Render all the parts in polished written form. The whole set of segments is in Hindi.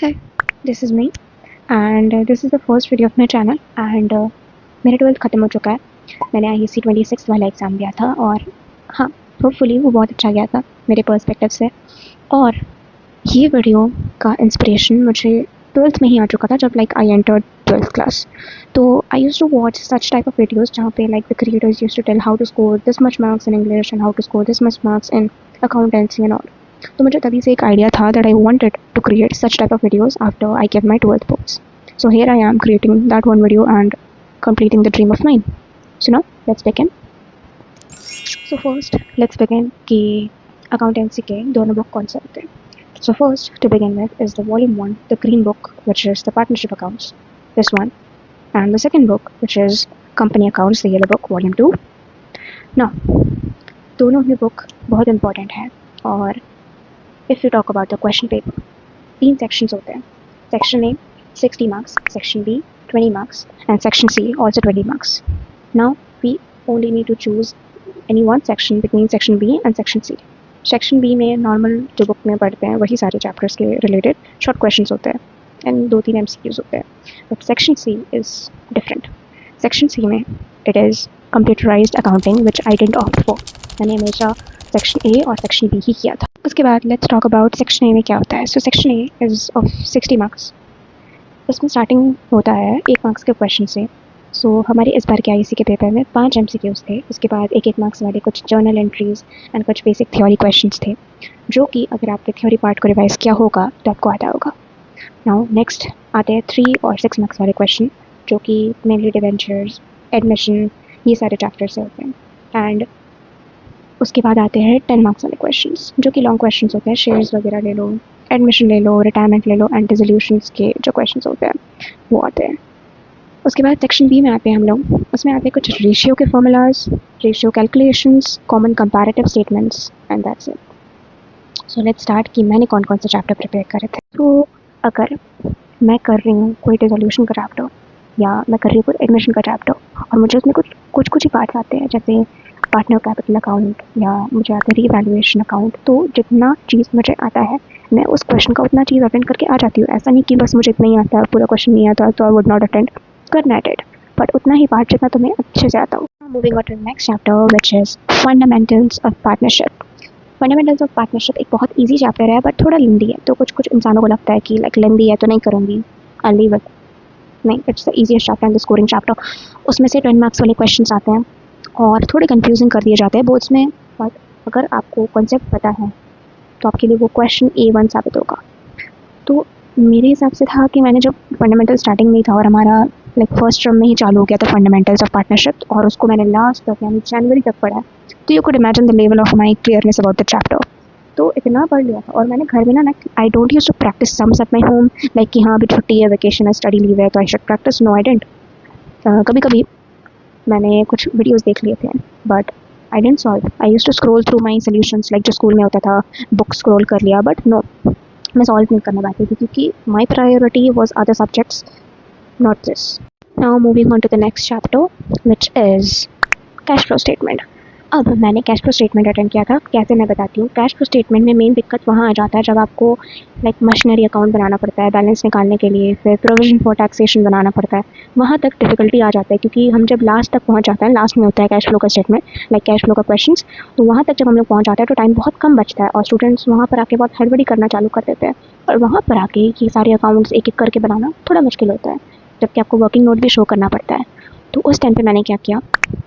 Hi, this is me and this is the first video of my channel and मेरा 12th ख़त्म हो चुका है। मैंने IAC 26 वाला एग्ज़ाम दिया था और हाँ, होपफुली वो बहुत अच्छा गया था मेरे पर्सपेक्टिव से। और ये वीडियो का इंस्पिरेशन मुझे 12th में ही आ चुका था जब आई एंटर्ड 12th क्लास। तो I used to watch such type of videos जहाँ पे the creators used to tell how to score this much marks in English and how to score this much marks in accountancy and all. तो मुझे तभी से एक आइडिया था that I wanted to create such type of videos after I give my 12th boards. So here I am creating that one video and completing the dream of mine. So now let's begin. So first let's begin कि accountancy के दोनों बुक कौन से होते हैं. So first to begin with is the volume 1, the green book, which is the partnership accounts, this one, and the second book, which is company accounts, the yellow book, volume 2. Now दोनों ही बुक बहुत important है और if you talk about the question paper, 3 sections होते हैं. Section A 60 marks, Section B 20 marks, and Section C also 20 marks. Now we only need to choose any one section between Section B and Section C. Section B में normal जो book में पढ़ते हैं वही सारे chapters के related short questions होते हैं and 2-3 MCQs होते हैं. But Section C is different. Section C में it is computerized accounting which I didn't opt for. मैंने हमेशा सेक्शन ए और सेक्शन बी ही किया था. उसके बाद let's talk about section A में क्या होता है. So section A is of 60 marks. इसमें स्टार्टिंग होता है 1 मार्क्स के क्वेश्चन से. सो हमारे इस बार के आईसी के पेपर में 5 MCQs थे. उसके बाद 1-1 मार्क्स वाले कुछ जर्नल एंट्रीज एंड कुछ बेसिक थ्योरी क्वेश्चंस थे जो कि अगर आपने थ्योरी पार्ट को रिवाइज किया होगा तो आपको आता होगा. नाउ नेक्स्ट आते हैं 3 और 6 मार्क्स वाले क्वेश्चन जो कि मेनली डिवेंचर्स, एडमिशन, ये सारे चैप्टर से होते हैं. एंड उसके बाद आते हैं 10 मार्क्स वाले क्वेश्चंस जो कि लॉन्ग क्वेश्चंस होते हैं. शेयर्स वगैरह ले लो, एडमिशन ले लो, रिटायरमेंट ले लो एंड डिसोल्यूशंस के जो क्वेश्चंस होते हैं वो आते हैं. उसके बाद सेक्शन बी में आते हैं हम लोग. उसमें आते हैं कुछ रेशियो के formulas, ratio calculations, common comparative statements and that's it. So let's start कि मैंने कौन कौन से चैप्टर प्रिपेयर करे थे. तो अगर मैं कर रही हूँ कोई डिसोल्यूशन का चैप्टर या मैं कर रही हूँ कोई एडमिशन का चैप्टर और मुझे उसमें कुछ ही पार्ट्स आते हैं जैसे पार्टनर कैपिटल अकाउंट या मुझे आता है रीवैल्यूएशन अकाउंट, तो जितना चीज़ मुझे आता है मैं उस क्वेश्चन का उतना चीज़ अटेंड करके आ जाती हूँ. ऐसा नहीं कि बस मुझे इतना ही आता है, पूरा क्वेश्चन नहीं आता तो आई वुड नॉट अटेंड. करना अटेंड बट उतना ही पार्ट जितना तुम्हें अच्छे से आता हो. Moving on to the next chapter which is fundamentals of partnership. Fundamentals of partnership एक बहुत ईजी चैप्टर है बट थोड़ा लेंदी है. तो कुछ इंसानों को लगता है कि लेंदी है तो नहीं करूँगी, आई लीव इट. नहीं, it's the easiest chapter and the scoring chapter. उसमें से 10 मार्क्स वाले क्वेश्चन आते हैं और थोड़े कंफ्यूजिंग कर दिए जाते हैं बोर्ड्स में. बट अगर आपको कॉन्सेप्ट पता है तो आपके लिए वो क्वेश्चन A1 साबित होगा. तो मेरे हिसाब से था कि मैंने जब फंडामेंटल स्टार्टिंग में था और हमारा फर्स्ट टर्म में ही चालू हो गया था फंडामेंटल्स ऑफ पार्टनरशिप और उसको मैंने लास्ट तक यानी जनवरी तक पढ़ा. तो you could imagine the level of my clearness about the chapter. तो इतना पढ़ लिया था और मैंने घर में ना I don't use to practise sums at my home कि हाँ अभी छुट्टी है, वेकेशन है, स्टडी लीव है तो I should practise. No I didn't. कभी कभी मैंने कुछ वीडियोस देख लिए थे but I didn't solve. I used to scroll through my solutions जो स्कूल में होता था, बुक स्क्रॉल कर लिया. बट नो, मैं सॉल्व नहीं करने पाती थी क्योंकि my priority was other subjects, not this. Now moving on to the next chapter which is cash flow statement. अब मैंने कैश फ्लो स्टेटमेंट अटेंड किया था. कैसे मैं बताती हूँ. कैश फ्लो स्टेटमेंट में मेन दिक्कत वहाँ आ जाता है जब आपको मशीनरी अकाउंट बनाना पड़ता है बैलेंस निकालने के लिए, फिर प्रोविजन फॉर टैक्सेशन बनाना पड़ता है. वहाँ तक डिफिकल्टी आ जाता है क्योंकि हम जब लास्ट तक पहुँच जाते हैं, लास्ट में होता है कैश फ्लो का स्टेटमेंट कैश फ्लो का क्वेश्चन. तो वहाँ तक जब हम लोग पहुँच जाते हैं तो टाइम बहुत कम बचता है और स्टूडेंट्स वहाँ पर आके बहुत हड़बड़ी करना चालू कर देते हैं. और वहाँ पर आके ये सारे अकाउंट्स एक एक करके बनाना थोड़ा मुश्किल होता है जबकि आपको वर्किंग नोट भी शो करना पड़ता है. तो उस टाइम पे मैंने क्या किया,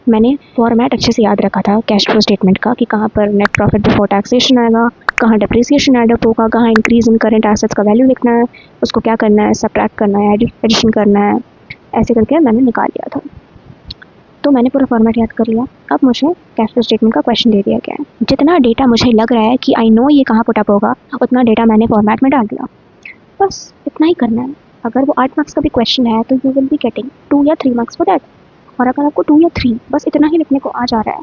मैंने फॉर्मेट अच्छे से याद रखा था कैश फ्लो स्टेटमेंट का कि कहाँ पर नेट प्रॉफिट बिफोर टैक्सेशन आएगा, कहाँ डिप्रिसिएशन एडअप होगा, कहाँ इंक्रीज इन करेंट एसेट्स का वैल्यू लिखना है, उसको क्या करना है, सब्ट्रैक्ट करना है, एडिशन करना है. ऐसे करके मैंने निकाल लिया था. तो मैंने पूरा फॉर्मेट याद कर लिया. अब मुझे कैश फ्लो स्टेटमेंट का क्वेश्चन दे दिया गया है. जितना डेटा मुझे लग रहा है कि आई नो ये कहाँ पुटअप होगा उतना डेटा मैंने फॉर्मेट में डाल दिया. बस इतना ही करना है. अगर वो 8 मार्क्स का भी क्वेश्चन है तो यू विल बी गेटिंग 2 या 3 मार्क्स फॉर दैट. और अगर आपको 2 या 3 बस इतना ही लिखने को आ जा रहा है,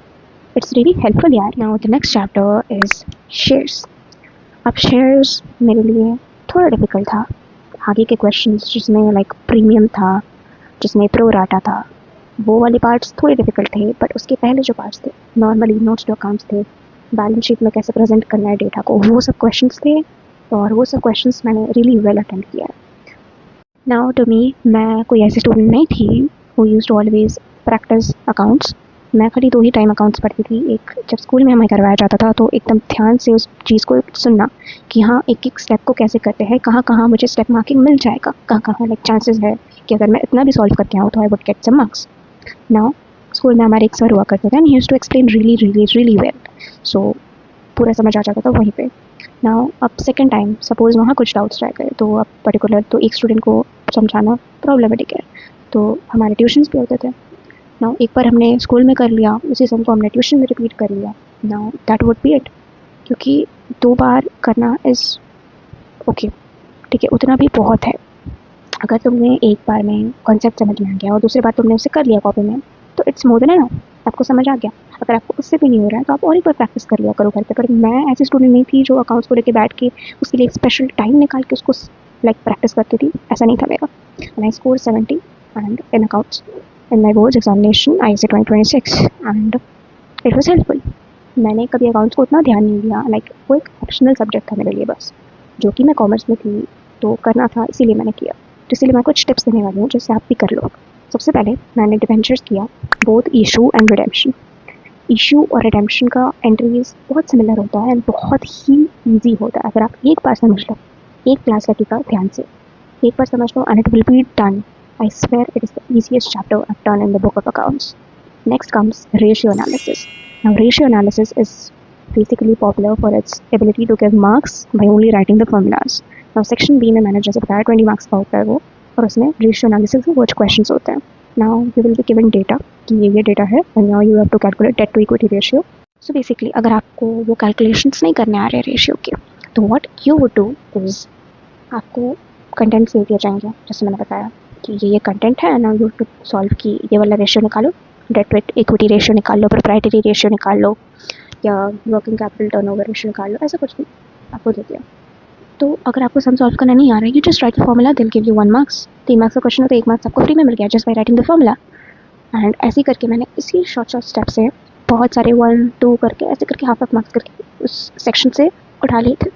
इट्स रियली हेल्पफुल यार. Now the next chapter is shares. अब शेयर्स मेरे लिए थोड़ा डिफिकल्ट था. आगे के क्वेश्चंस जिसमें प्रीमियम था, जिसमें प्रो राटा था, वो वाले पार्ट्स थोड़े डिफिकल्ट थे. बट उसके पहले जो पार्ट्स थे, नॉर्मली नोट्स टू अकाउंट्स थे, बैलेंस शीट में कैसे प्रेजेंट करना है डेटा को, वो सब क्वेश्चंस थे और वो सब क्वेश्चंस मैंने रियली वेल अटेम्प्ट किया है। नाउ टू मी, मैं कोई ऐसी स्टूडेंट नहीं थी who used to always practise accounts. मैं खाली 2 ही टाइम अकाउंट्स पढ़ती थी। एक जब स्कूल में हमें करवाया जाता था तो एकदम ध्यान से उस चीज़ को सुनना कि हाँ एक स्टेप को कैसे करते हैं, कहाँ कहाँ मुझे स्टेप मार्किंग मिल जाएगा, कहाँ कहाँ लाइक चांसेस है कि अगर मैं इतना भी सॉल्व करके आऊँ तो I would get some marks. Now school में हमारे एक सर हुआ करते थे and he used to explain really really really well, so पूरा समझ आ जाता था वहीं पे। नाउ अब सेकेंड टाइम सपोज़ वहाँ कुछ डाउट्स रह गए तो अब पर्टिकुलर तो एक स्टूडेंट को समझाना प्रॉब्लमेटिक है, तो हमारे ट्यूशन्स भी होते थे। नाउ एक बार हमने स्कूल में कर लिया, उसी सम को हमने ट्यूशन में रिपीट कर लिया, now that would be it. क्योंकि 2 बार करना इज़ ओके, ठीक है, उतना भी बहुत है। अगर तुमने एक बार में कॉन्सेप्ट समझ में आ गया और दूसरी बार तुमने उसे कर लिया कॉपी में, तो इट्स मोर देन एनफ, आपको समझ आ गया। अगर आपको उससे भी नहीं हो रहा है तो आप और एक बार प्रैक्टिस कर लिया करो घर पे। पर मैं ऐसी स्टूडेंट नहीं थी जो अकाउंट्स को लेके बैठ के उसके लिए एक स्पेशल टाइम निकाल के उसको लाइक प्रैक्टिस करती थी, ऐसा नहीं था मेरा। And I score 70 and in accounts in my boards examination ISC 2026 and it was helpful. मैंने कभी अकाउंट्स को उतना ध्यान नहीं दिया, लाइक वो एक ऑप्शनल सब्जेक्ट था मेरे लिए बस, जो कि मैं कॉमर्स में थी तो करना था, इसीलिए मैंने किया। तो इसीलिए मैं कुछ टिप्स देने वाली हूँ जिससे आप भी कर लो। सबसे पहले मैंने डिबेंचर्स किया, both issue and redemption. Issue और रिडेम्पशन का एंट्रीज बहुत सिमिलर होता है एंड बहुत ही ईजी होता है। अगर आप एक बार समझ लो, एक क्लास लगेगा ध्यान से, एक बार समझ लो and it will be done. I swear it is the easiest chapter I've done in the book of accounts. Next comes ratio analysis. Now ratio analysis is basically popular for its ability to give marks by only writing the formulas. Now section B में मैंने जैसे बताया 20 marks का होता है वो, और उसमें ratio analysis के कुछ questions होते हैं। Now you will be given data कि ये data है and now you have to calculate debt to equity ratio. So basically अगर आपको वो calculations नहीं करने आ रहे ratio के, तो what you would do is आपको कंटेंट्स दे दिए जाएंगे, जैसे मैंने बताया कि ये कंटेंट है ना, यू टू सॉल्व की ये वाला रेशियो निकालो, डेट टू इक्विटी रेशियो निकाल लो, प्रोप्राइटरी रेशियो निकाल लो, या वर्किंग कैपिटल टर्नओवर रेशियो निकाल लो, ऐसा कुछ भी आपको दे दिया। तो अगर आपको सम सॉल्व करना नहीं आ रहा है, you just right the formula, दिल गिव यू 1 मार्क्स। 3 मार्क्स का क्वेश्चन हो तो 1 मार्क्स आपको फ्री में मिल गया just by writing the formula. And ऐसे करके मैंने इसी शॉर्ट स्टेप से बहुत सारे 1 2 करके ऐसे करके हाफ मार्क्स करके उस सेक्शन से उठा लिए थे।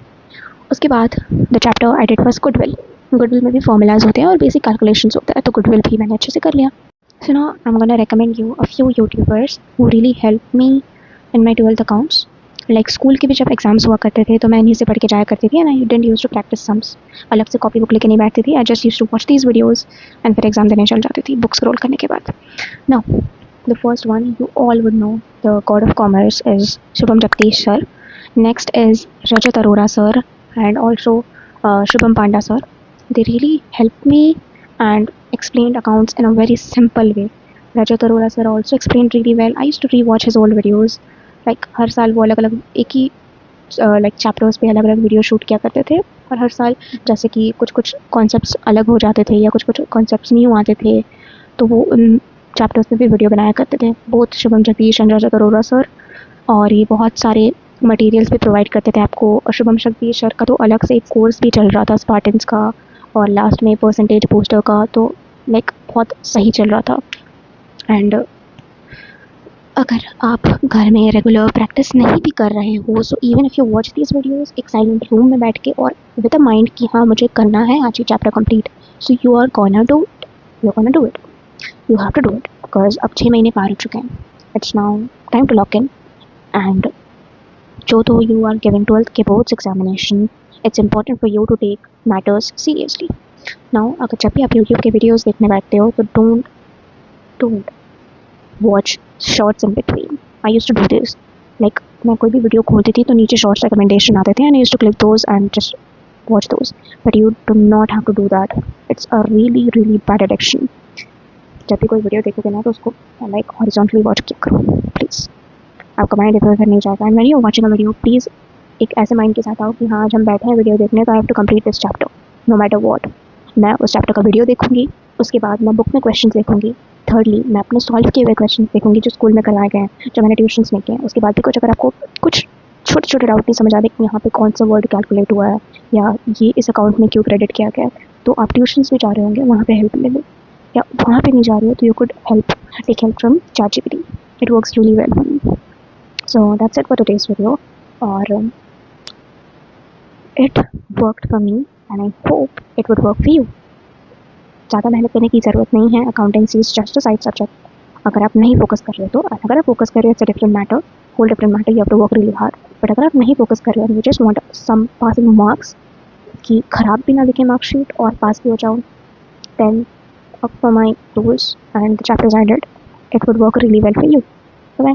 उसके बाद the chapter I did was goodwill. Goodwill में भी फॉर्मूलाज होते हैं और बेसिक कैलकुलेशंस होता है, तो गुडविल भी मैंने अच्छे से कर लिया। So now I am gonna recommend you a few YouTubers who really help me in my 12th accounts. Like school के भी जब एग्जाम्स हुआ करते थे तो मैं इन्हीं से पढ़ के जाया करती थी and I didn't use to practise sums. अलग से कॉपी बुक लेके नहीं बैठती थी, I just use to watch these videos and फिर एग्जाम देने चल जाती थी बुक स्क्रॉल करने के बाद। Now the first one you all would know, the god of commerce is Shubham Jagdish sir. Next is Rajat Arora sir and also Shubham Panda sir. They really helped me and explained accounts in a very simple way. Rajat Arora sir also explained really well. I used to rewatch his old videos. Like हर साल वो अलग अलग एक ही लाइक चैप्टर्स पे अलग अलग वीडियो शूट किया करते थे, और हर साल जैसे कि कुछ कुछ कॉन्सेप्ट्स अलग हो जाते थे या कुछ कुछ कॉन्सेप्ट्स न्यू आते थे, तो वो उन चैप्टर्स पे भी वीडियो बनाया करते थे, both Shubham Jagdish and Rajat Arora sir. और ये बहुत सारे मटेरियल्स भी प्रोवाइड करते थे आपको। और शुभम जगदीश सर का तो अलग से एक कोर्स भी चल रहा था स्पार्टन्स का, और लास्ट में परसेंटेज पोस्टर का, तो लाइक बहुत सही चल रहा था। एंड अगर आप घर में रेगुलर प्रैक्टिस नहीं भी कर रहे हो, so even if you watch these videos एक साइलेंट रूम में बैठ के और विद अ माइंड कि हाँ मुझे करना है आज ये chapter complete, so you are gonna do it, you are gonna do it, you have to do it, because अब 6 महीने पार हो चुके हैं, it's now time to lock in. And जो तो यू आर गिविंग 12th के boards examination, it's important for you to take matters seriously. Now अगर जब भी आप यूट्यूब के वीडियोज़ देखने बैठते हो तो don't watch shorts in between. I used to do this. Like मैं कोई भी वीडियो खोलती थी तो नीचे शॉर्ट्स रिकमेंडेशन आते थे and I used to click those and just watch those. But you do not have to do that. It's a really really bad addiction. जब भी कोई वीडियो देखोगे ना तो उसको like horizontally watch किया करो प्लीज़, आपका माइंड इधर उधर नहीं जाएगा। And when you are watching a video, please एक ऐसे माइंड के साथ आओ कि हाँ आज हम बैठे हैं वीडियो देखने, तो I have to complete this chapter no matter what. मैं उस चैप्टर का वीडियो देखूंगी, उसके बाद मैं बुक में क्वेश्चन देखूंगी, थर्डली मैं अपने सॉल्व किए हुए क्वेश्चन देखूंगी जो स्कूल में करवाए गए हैं, जो मैंने ट्यूशन्स में किए हैं। उसके बाद भी कुछ अगर आपको कुछ छोटे छोटे डाउट नहीं समझ आ रहे कि यहाँ पे कौन सा वर्ड कैलकुलेट हुआ है या ये इस अकाउंट में क्यों क्रेडिट किया गया है, तो आप ट्यूशन्स में जा रहे होंगे, वहाँ पे हेल्प ले लो, या वहाँ पे नहीं जा रहे हो तो you could take help from ChatGPT. It works really well for me. So that's it for today's video. और it worked for me and I hope it would work for you. ज़्यादा मेहनत करने की ज़रूरत नहीं है, accountancy is just a side subject. अगर आप नहीं फोकस कर रहे हो तो, अगर आप फोकस कर रहे हो it's a different matter, whole different matter, you have to work really hard. But अगर आप नहीं फोकस कर रहे हो, you just want some passing marks, कि खराब भी ना दिखे मार्कशीट और पास भी हो जाओ, then up for my tools and the chapters I did, it would work really well for you. Okay?